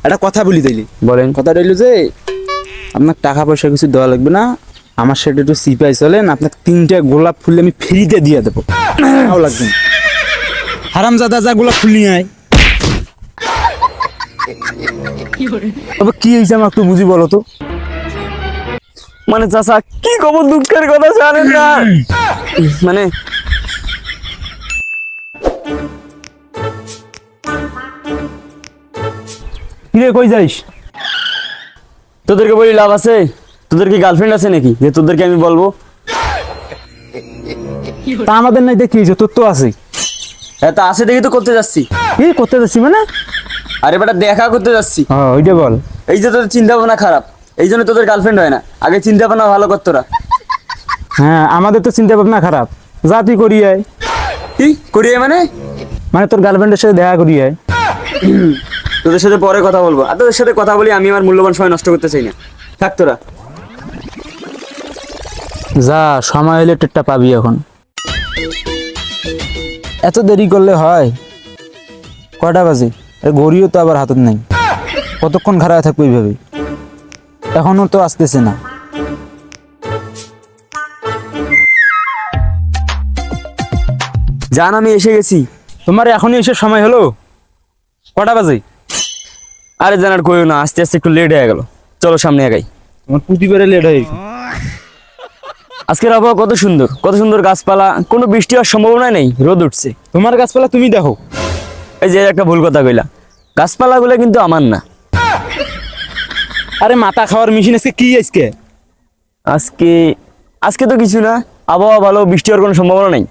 একটা কথা বলি তাইলে। বলেন। কথা রইল যে আপনার টাকা পয়সা কিছু দেওয়া লাগবে না, আমার সাথে একটু সিপাই চলেন, আপনার 3টা গোলাপ ফুল আমি ফ্রিতে দিয়ে দেবো, তাও লাগবে না। হারামজাদা যা গোলাপ ফুল নিয়ে আয়। তবে কি হয়েছে আমার একটু বুঝি বলো তো। মানে চাচা কি খবর, দুঃখের কথা জানেন না। মানে কিরে কই যাইস? তোদেরকে বলি লাভ আছে? তোদের কি গার্লফ্রেন্ড আছে নাকি যে তোদেরকে আমি বলবো? তা আমাদের নাই দেখি যে তোর তো আছে। হ্যাঁ তা আছে দেখি তো করতে যাচ্ছি। কি করতে যাচ্ছি মানে? আরে বেটা দেখা করতে যাচ্ছি। হ্যাঁ ওইটা বল। এই যে তোদের চিন্তা ভাবনা খারাপ, এই জন্য তোদের গার্লফ্রেন্ড হয় না। আগে চিন্তা ভাবনা ভালো কর তোরা। হ্যাঁ আমাদের তো চিন্তা ভাবনা খারাপ, যা তুই করি আয়। কি করি মানে? মানে তোর গার্লফ্রেন্ডের সাথে দেখা করি আয়। তোদের সাথে পরে কথা বলবো, আর তোদের সাথে কথা বলি আমি আমার মূল্যবান সময় নষ্ট করতে চাই না। থাক তোরা। যা সময় হলে টেটটা পাবি এখন। এত দেরি করলে হয়? কয়টা বাজে? ঘড়িও তো আবার হাতত নাই, কতক্ষণ খারাপ থাকবো এইভাবে? এখনো তো আসতেছে না। জান আমি এসে গেছি। তোমার এখনই এসে সময় হলো? কটা বাজে? আরে জানার কইও না, আস্তে আস্তে একটু লেট হয়ে গেল। চলো সামনে আগাই। তোমার প্রতিবারে লেট হয়ে। আজকের আবহাওয়া কত সুন্দর, কত সুন্দর গাছপালা, কোনো বৃষ্টি হওয়ার সম্ভাবনা নেই, রোদ উঠছে। তোমার গাছপালা তুমি দেখো। এই যে একটা ভুল কথা কইলা, গাছপালাগুলো কিন্তু আমার না। আরে মাথা খাওয়ার মেশিন আজকে কি আজকে? আজকে আজকে তো কিছু না, আবহাওয়া ভালো, বৃষ্টি হওয়ার কোনো সম্ভাবনা নেই।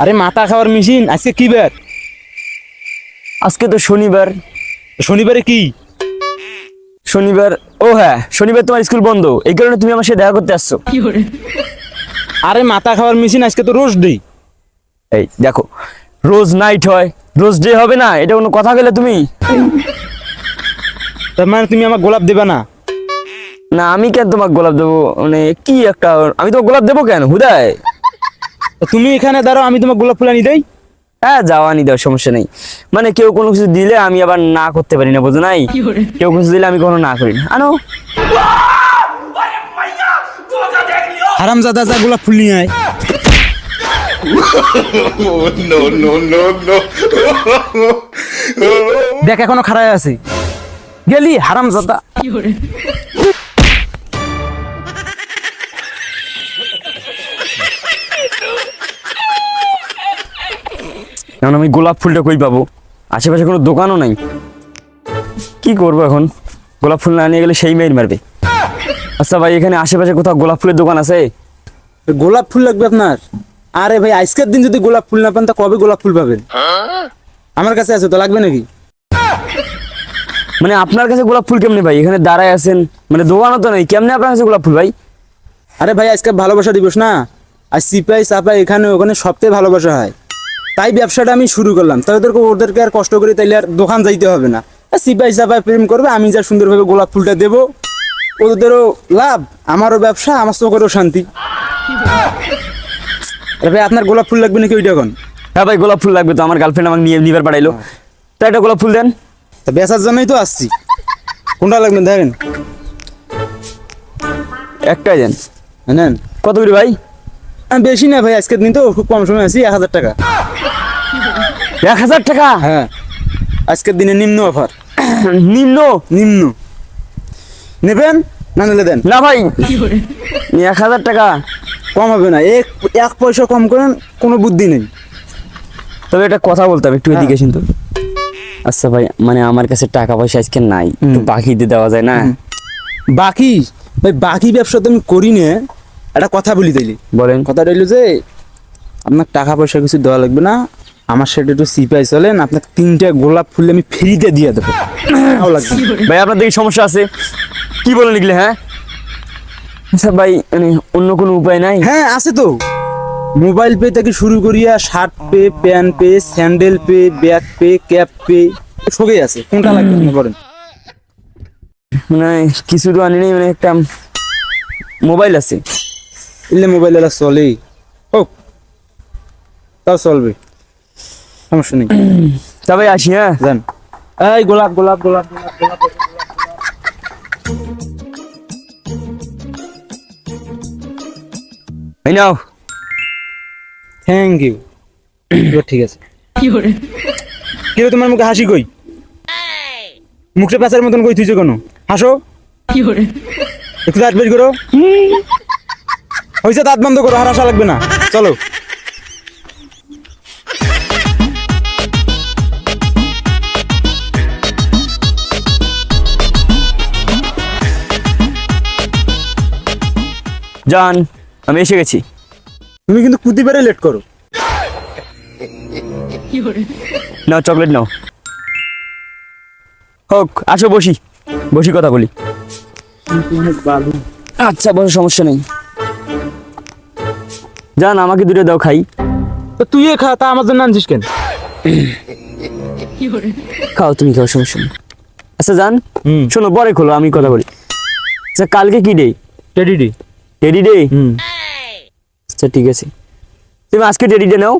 আরে মাথা খাওয়ার মেশিন আজকে কি বার? আজকে তো শনিবার। শনিবারে কি? শনিবার, ও হ্যাঁ শনিবার তোমার স্কুল বন্ধ, এই কারণে তুমি আমার সাথে দেখা করতে আসছো। আরে মাথা খাওয়ার মেশিন আজকে তো রোজ ডে। এই দেখো, রোজ নাইট হয়, রোজ ডে হবে না, এটা কোনো কথা কইলে তুমি? তার মানে তুমি আমার গোলাপ দেবে না? না আমি কেন তোমাকে গোলাপ দেবো? মানে কি একটা, আমি তোমাকে গোলাপ দেবো কেন হুদায়? তুমি এখানে দাঁড়াও, আমি তোমার গোলাপ ফুল আনি দেই। হ্যাঁ যাওয়া নি দেওয়ার সমস্যা নেই। মানে কেউ কোনো কিছু দিলে আমি আবার না করতে পারি না, বুঝো নাই? কেউ কিছু দিলে আমি কখনো না করি না। আনো। হারামজাদা যা গোলাপ ফুল নিয়ে আয়। no, no, no, no. দেখ এখনো খাড়ায় আছে। গেলি হারামজাদা। এখন আমি গোলাপ ফুলটা কই পাবো? আশেপাশে কোনো দোকানও নাই। কি করবো এখন? গোলাপ ফুল না নিয়ে গেলে সেই মেয়ের মারবে। আচ্ছা ভাই, এখানে আশেপাশে কোথাও গোলাপ ফুলের দোকান আছে? গোলাপ ফুল লাগবে আপনার? আরে ভাই আজকের দিন যদি গোলাপ ফুল না পান তা কবে গোলাপ ফুল পাবেন? আমার কাছে আছে তো, লাগবে নাকি? মানে আপনার কাছে গোলাপ ফুল কেমনে ভাই? এখানে দাঁড়ায় আছেন, মানে দোকানও তো নেই, কেমনে আপনার কাছে গোলাপ ফুল ভাই? আরে ভাই আজকে ভালোবাসা দিবস না, আর সিপাই সাপাই এখানে ওখানে সবথেকে ভালোবাসা হয়, তাই ব্যবসাটা আমি শুরু করলাম। তাই ওদেরকে আর কষ্ট করি তাইলে আর দোকান যাইতে হবে না। আর সিপাই সাপাই প্রেম করবে, আমি যা সুন্দরভাবে গোলাপ ফুলটা দেবো, ওদেরও লাভ, আমারও ব্যবসা, আমার চোখেরও শান্তি। আরে ভাই আপনার গোলাপ ফুল লাগবে নাকি ওইটা এখন? হ্যাঁ ভাই গোলাপ ফুল লাগবে তো, আমার গার্লফ্রেন্ড আমাকে নিয়ে নিবার পাঠাইলো, তাই একটা গোলাপ ফুল দেন। তা বেচার জন্যই তো আসছি। কোনটা লাগবে দেখেন? একটাই দেন। নেন। কত করে ভাই? বেশি না ভাই, আজকের দিন তো খুব কম সময় আছি, 1000 টাকা। 1000 টাকা? হ্যাঁ আজকের দিনে নিম্ন অফার। নিম্ন? নিম্ন নেবেন না নিলে দেন। না ভাই 1000 টাকা কম হবে না, এক পয়সা কম করেন, কোনো বুদ্ধি নেই। তবে একটা কথা বলতাম, একটু এদিকে কিন্তু। আচ্ছা ভাই, মানে আমার কাছে টাকা পয়সা আজকে নাই, একটু বাকি দিয়ে দেওয়া যায় না? বাকি? ভাই বাকি ব্যবসা তো আমি করি না, একটা কথা বলি তাইলে। বলেন। কথা রইল যে আপনার টাকা পয়সা কিছু দেওয়া লাগবে না, আমার সাথে একটু সিপাই চলেন, আপনার 3টা গোলাপ ফুল আমি ফ্রিতে দিয়ে দেবো, তাও লাগবে না। ভাই আপনার দেখি সমস্যা আছে, কি বলে লিখলে? হ্যাঁ আচ্ছা ভাই, মানে অন্য কোনো উপায় নাই? হ্যাঁ আছে তো, মোবাইল পে থেকে শুরু করিয়া shirt pay, pant pay, sandal pay, bag pay, cap pay, সবই আছে। কোনটা লাগবে আপনি বলেন? মানে কিছু তো আনি নেই, মানে একটা মোবাইল আছে। এলে মোবাইল এলা চলেই হোক, তাও চলবে, সমস্যা নেই। তা ভাই আসি, হ্যাঁ? যান। এই গোলাপ গোলাপ গোলাপ গোলাপ গোলাপ। এই নাও। Thank you. ঠিক আছে। কি রে তোমার মুখে হাসি কই? মুখটা পেঁচার মতন কই থুইছো কেন? হাসো। একটু দাঁত বের করো। হয়েছে, দাঁত বন্ধ করো, আর হাসা লাগবে না। চলো। জান, আমি এসে গেছি। তুমি কিন্তু কুতি পারে লেট করো। নাও চকলেট নাও। হোক, আসো বসি, বসি কথা বলি। আচ্ছা বসো, সমস্যা নেই। জান, আমাকে দুটো দাও খাই। তো তুই খা, তা আমার জন্য আনছিস কেন? খাও, তুমি খাও, সমস্যা নেই। আচ্ছা জান, হুম। শোনো, পরে খোলো, আমি কথা বলি। আচ্ছা, কালকে কি day? Teddy day. Teddy day? হুম। আচ্ছা ঠিক আছে, তুমি আজকে টেডি ডে নাও,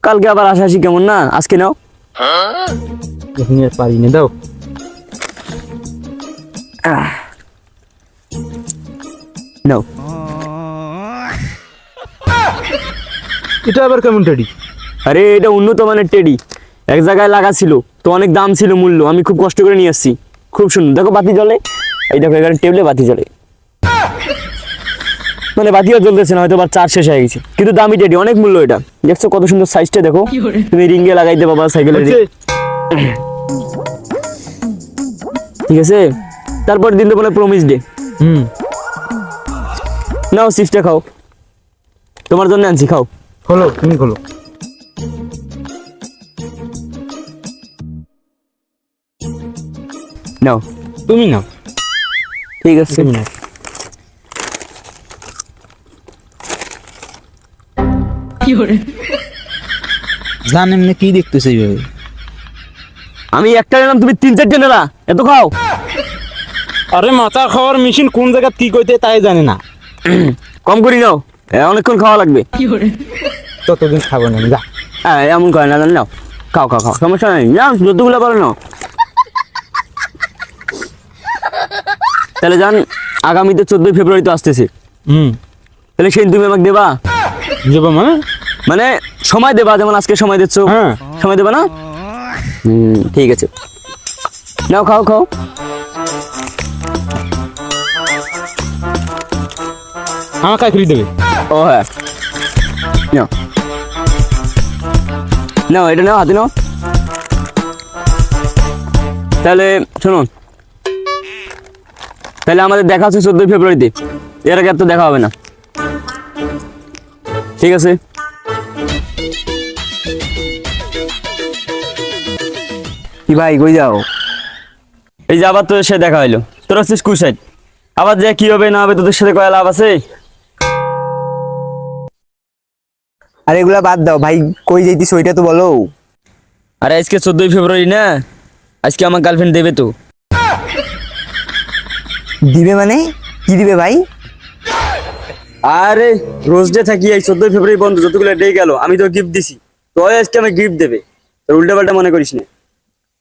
কালকে আবার হাসাহাসি কেমন না, আজকে নাও। এখন আর পারি না, দাও। নাও। এটা আবার কেমন টেডি? আরে এটা উন্নত মানের টেডি, এক জায়গায় লাগা ছিল তো, অনেক দাম ছিল, মূল্য, আমি খুব কষ্ট করে নিয়ে আসছি। খুব সুন্দর, দেখো বাতি জ্বলে, এই দেখো এখানে টেবিলে বাতি জ্বলে, মানে বাতিও জ্বলতেছে না, হয়তো বা চার্জ শেষ হয়ে গেছে, কিন্তু দামি টেডি, অনেক মূল্য। এটা দেখছো কত সুন্দর সাইজটা, দেখো তুমি রিঙ্গে লাগাইতে বাবা, সাইকেলের ring। ঠিক আছে, তারপর দিন তো বলে প্রমিস ডে। হুম। নাও চিপসটা খাও, তোমার জন্য আনছি, খাও। খোলো, তুমি খোলো। নাও। তুমি নাও। ঠিক আছে, তুমি নাও। জান এমনি কি দেখতেছে এইভাবে? আমি একটা নিলাম, তুমি 3-4টে নেলা, এত খাও। আরে মাথা খাওয়ার মেশিন কোন জায়গা কি কইতে তাই জানে না। কম করি নাও, অনেকক্ষণ খাওয়া লাগবে। ততদিন খাবো না, যা। এমন করে না, জানি নাও, খাও খাও খাও, সমস্যা নেই, নাও যতগুলো পারো নাও। তাহলে জান, আগামীতে 14ই ফেব্রুয়ারি তো আসতেছে, হুম। তাহলে সেই তুমি আমাকে দেবা, যাবো মানে? মানে সময় দেবা, যেমন আজকে সময় দিচ্ছ, হ্যাঁ। সময় দেবা না? ঠিক আছে, নাও খাও খাও। আমার কাজ করে দেবে। ও হ্যাঁ, নাও নাও, এটা নাও, হাতে নাও। তাহলে শুনুন, তাহলে আমাদের দেখা হচ্ছে 14ই ফেব্রুয়ারিতে, এর আগে আর তো দেখা হবে না, ঠিক আছে? কি ভাই, কই যাও? এই যে আবার তোদের সাথে দেখা হইলো, তোরা হচ্ছিস কুসাইড, আবার যে কি হবে না হবে তোদের সাথে কয়া লাভ আছে? আরে এগুলা বাদ দাও ভাই, কই যাইতিস ওইটা তো বলো। আরে আজকে 14ই ফেব্রুয়ারি না, আজকে আমার গার্লফ্রেন্ড দেবে তো। দিবে মানে কি দিবে ভাই? আরে রোজ ডে থাকি, এই 14ই ফেব্রুয়ারি বন্ধ, যতগুলো ডে গেল আমি তো গিফট দিছি, তো আজকে আমি গিফট দেবে, তোর উল্টা পাল্টা মনে করিস না।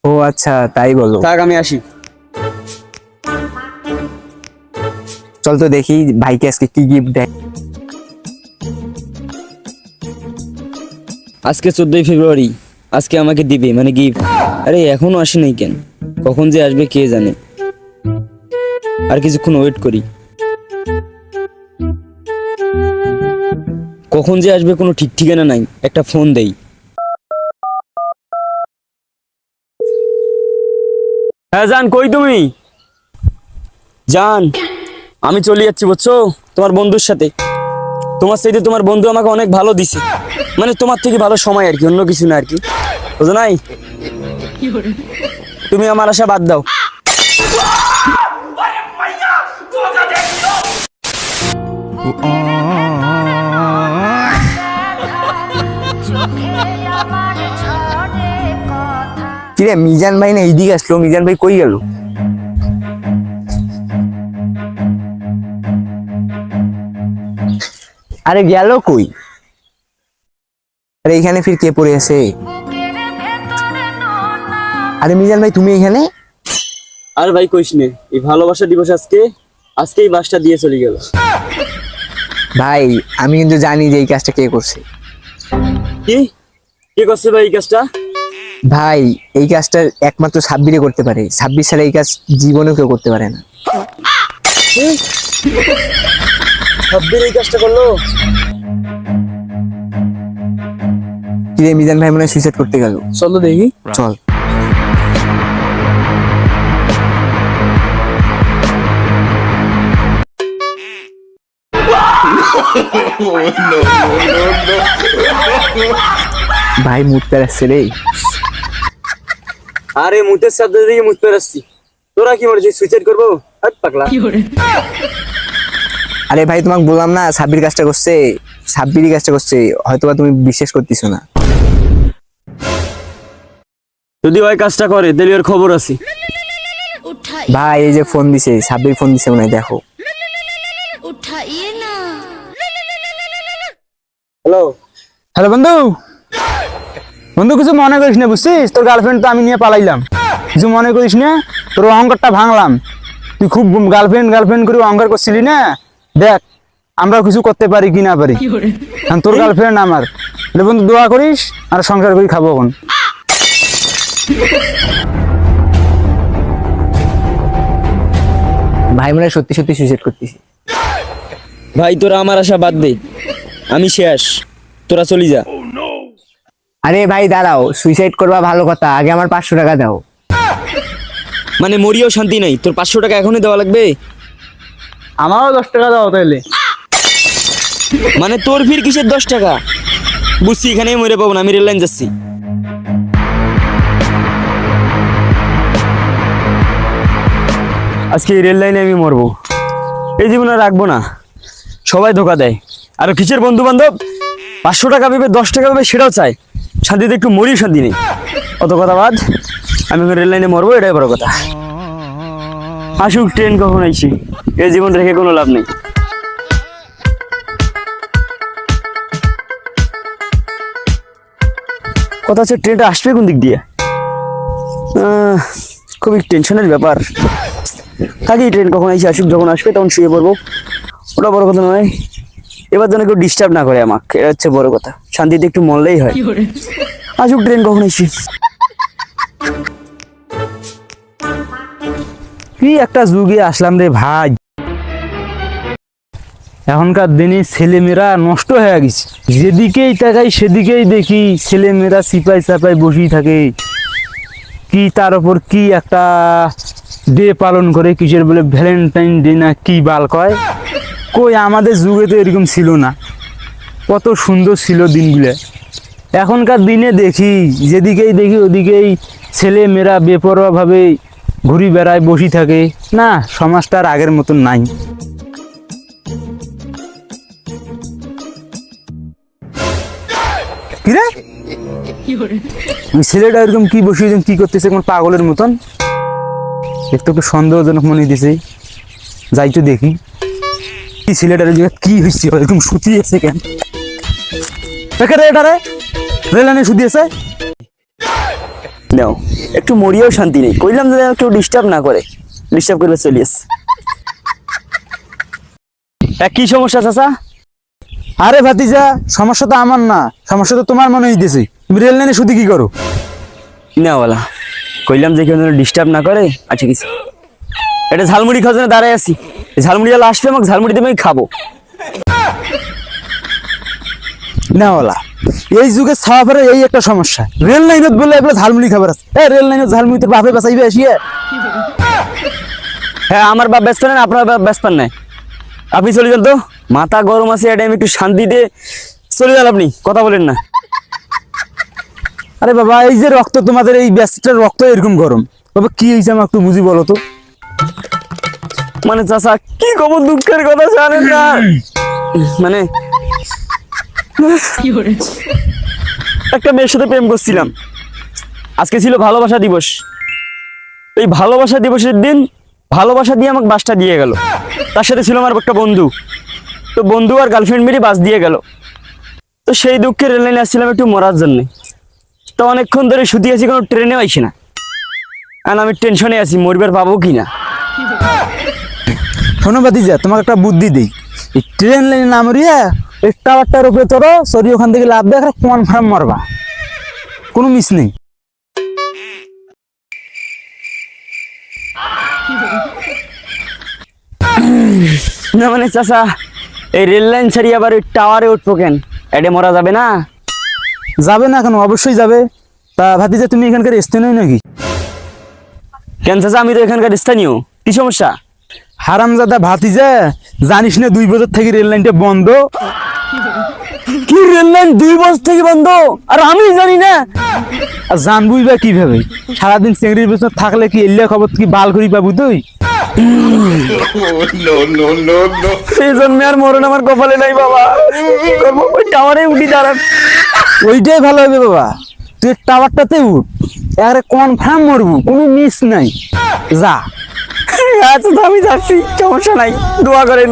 ও আচ্ছা, তাই বলো। থাক, আমি আসি। চল তো দেখি ভাইকে আজকে কি গিফট দেয়। আজকে 14ই ফেব্রুয়ারি, আজকে আমাকে দিবে মানে গিফট। আরে এখনো আসে নাই কেন, কখন যে আসবে কে জানে, আর কিছুক্ষণ ওয়েট করি, কখন যে আসবে কোনো ঠিক ঠিকানা নাই, একটা ফোন দেই। হ্যাঁ জান, কই তুমি? জান, আমি চলে যাচ্ছি বুঝছো, তোমার বন্ধুর সাথে। তোমার সাথে তোমার বন্ধু আমাকে অনেক ভালো দিছে, মানে তোমার থেকে ভালো সময় আর কি, অন্য কিছু না আর কি, বুঝো নাই? তুমি আমার আশা বাদ দাও। কিরে মিজান ভাই না এইদিকে আসলো, মিজান ভাই কই গেল? আরে গেল কই? আরে এইখানে ফির কে পড়ে আছে? আরে মিজান ভাই তুমি এখানে? আর ভাই কইস নে, এই ভালোবাসা দিবস আজকেই বাসটা দিয়ে চলে গেল। ভাই আমি কিন্তু জানি যে এই কাজটা কে করছে। কি কে করছে ভাই এই কাজটা? ভাই এই কাজটা একমাত্র সাব্বিরে করতে পারে, সাব্বির ছাড়া এই কাজ জীবনেও কেউ করতে পারে না। সাব্বির এই কাজটা করলো? কি রে মিজান ভাই মনে হয় সুইসাইড করতে গেল। চলো দেখি। চল। ভাই মুততে আসছে রে। আরে মুতের শব্দ দিয়ে মুত পেরাচ্ছি, তোরা কি মনে হচ্ছে সুইসাইড করবো? আর পাগলা। আরে ভাই তোমাকে বললাম না সাব্বির কাজটা করছে, সাব্বিরই কাজটা করছে, হয়তোবা তুমি বিশ্বাস করতেছো না। যদি ওই কাজটা করে তাহলে ওর খবর আছে। ভাই এই যে ফোন দিছে, সাব্বির ফোন দিছে মনে হয়, দেখো। उठाइए ना। হ্যালো, হ্যালো বন্ধু। বন্ধু কিছু মনে করিস না, বুঝছিস? তোর গার্লফ্রেন্ড তো আমি নিয়ে পালাইলাম, কিছু মনে করিস না। তোর অহংকারটা ভাঙলাম। তুই খুব গার্লফ্রেন্ড করে অহংকার করছিলি না। দেখ আমরা কিছু করতে পারি কি না পারি। এখন তোর গার্লফ্রেন্ড আমার। তাহলে বন্ধু দোয়া করিস আর সংসার করে খাবো এখন। ভাই মনে হয় সত্যি সত্যি সুইসাইড করতেছি। ভাই তোরা আমার আশা বাদ দে, আমি শেষ, তোরা চলি যা। আরে ভাই দাঁড়াও, সুইসাইড করবা ভালো কথা, আগে আমার 500 টাকা দাও। মানে মরিও শান্তি নাই, তোর 500 টাকা এখনই দেওয়া লাগবে? আমারও 10 টাকা দাও তাহলে। মানে তোর ফির কিসের 10 টাকা? বুঝছি এখানেই মরে পাবো না, আমি রেল লাইন যাচ্ছি। আজকে এই রেল লাইনে আমি মরবো, এই জীবন আর রাখবো না। সবাই ধোকা দেয়, আর কিসের বন্ধু বান্ধব 500 টাকা পাবে 10 টাকা পাবে সেটাও চায়, শান্তিতে একটু মরি শান্তি নেই। অত কথা বাদ, আমি রেল লাইনে মরবো, এটাই বড় কথা। আসুক ট্রেন কখন আইছি, এই জীবন রেখে কোনো লাভ নেই। কথা হচ্ছে ট্রেনটা আসবে কোন দিক দিয়ে? খুবই টেনশনের ব্যাপার। থাকি, ট্রেন কখন আইসে আসুক, যখন আসবে তখন শুয়ে পড়বো, ওটা বড় কথা নয়। এবার যেন কেউ ডিস্টার্ব না করে আমাকে, এটা হচ্ছে বড় কথা। শান্তিতে একটু মরলেই হয়। আসুক ট্রেন কখন আইসি। কি একটা যুগে আসলাম রে ভাই। এখনকার দিনে ছেলেমেয়েরা নষ্ট হয়ে গেছে। যেদিকেই তাকাই সেদিকেই দেখি ছেলেমেয়েরা সিপাই চাপাই বসেই থাকে। কি তার উপর কি একটা ডে পালন করে, কিসের বলে ভ্যালেন্টাইন ডে না কি বাল কয়। কই আমাদের যুগে তো এরকম ছিল না, কত সুন্দর ছিল দিনগুলো। এখনকার দিনে দেখি যেদিকেই দেখি ওদিকেই ছেলে মেয়েরা বেপরোয়াভাবে ঘুরি বেড়ায় বসে থাকে। না, সমাজটা আর আগের মতন নাই। কিরে ওই ছেলেটা এরকম কি বসিয়ে কি করতেছে কোন পাগলের মতন? একটু একটু সন্দেহজনক মনে দিছে, যাই তো দেখি কি ছেলেটার কি হয়েছে, এরকম শুতিয়েছে কেন? এটা রে রেলানে শুতিয়েছে। নাও, একটু মরিয়াও শান্তি নেই, কইলাম যে কেউ ডিস্টার্ব না করে, ডিস্টার্ব করলে চলে আসছে। কি সমস্যা চাচা? আরে ভাতিজা, সমস্যা তো আমার না, সমস্যা তো তোমার মনে হইতেছে। তুমি রেল লাইনে শুধু কি করো? না বলা, কইলাম যে কেউ ডিস্টার্ব না করে। আচ্ছা কিছু, এটা ঝালমুড়ি খাওয়ার জন্য দাঁড়ায় আছি, ঝালমুড়ি আলা আসবে, আমাকে ঝালমুড়ি দেবে, আমি খাবো। না বলা, এই যুগে ছাওয়া এই একটা সমস্যা। রেল লাইনত বলে এবার ঝালমুড়ি খাবার আছে। রেল লাইনত ঝালমুড়ি তোর বাপে বাঁচাইবে আসিয়ে। হ্যাঁ, আমার বাপ ব্যস্ত নেন, আপনার বাপ ব্যস্ত নাই, আপনি চলে যান তো। মাথা গরম আছে, এটা আমি একটু শান্তিতে চলে যান, আপনি কথা বলেন না। আরে বাবা, এই যে রক্ত তোমাদের, এই ব্যস্তটার রক্ত এরকম গরম। বাবা কি হয়েছে আমার একটু বুঝি বলো তো। মানে চাচা কি খবর, দুঃখের কথা জানেন না। মানে একটা মেয়ের সাথে প্রেম করছিলাম, আজকে ছিল ভালোবাসা দিবস। এই ভালোবাসা দিবসের দিন ভালোবাসা দিয়ে আমাকে বাসটা দিয়ে গেল। তার সাথে ছিল আমার একটা বন্ধু, তো বন্ধু আর গার্লফ্রেন্ড মিলে বাস দিয়ে গেল। তো সেই দুঃখে রেল লাইনে আসছিলাম একটু মরার জন্য। তো অনেকক্ষণ ধরে শুতে আছি, কোনো ট্রেনেও আইসি না। কারণ আমি টেনশনে আছি মরবার পাবো কি না। শোনো ভাতিজা, তোমাকে একটা বুদ্ধি দিই। এই ট্রেন লাইনে নাম রিয়া এই টাওয়ারটার উপরে তোরো, সরি ওখান থেকে লাভ দেখ, কনফার্ম মারবা, কোনো মিস নেই। না মানে চাচা, এই রেল লাইন ছাড়িয়ে আবার ওই টাওয়ারে উঠবো কেন? এডে মরা যাবে না? যাবে না কেন, অবশ্যই যাবে। তা ভাতিজা তুমি এখানকার স্থানীয় নাকি? কেন চাচা, আমি তো এখানকার স্থানীয়, কি সমস্যা? হারামজাদা ভাতিজা, জানিস না 2 বছর থেকে রেল লাইনটা বন্ধ? কি রেল লাইন 2 বছর থেকে বন্ধ? আর আমি জানি না? আর জানবুই বা কিভাবে? সারাদিন চেংড়ির পেছনে থাকলে কি এলিয়া খবর কি বাল করি পাবু তুই? no, no, no, no. সেই জন্মে আর মরণ আমার কপালে নাই বাবা। কি করবো? ওই টাওয়ারে উঠি দাঁড়ান। ওইটাই ভালো হবে বাবা, তুই টাওয়ারটাতে উঠ, আরে কনফার্ম মরবু, কোনো মিস নাই, যা। আচ্ছা তো আমি যাচ্ছি, সমস্যা নাই, দোয়া করেন।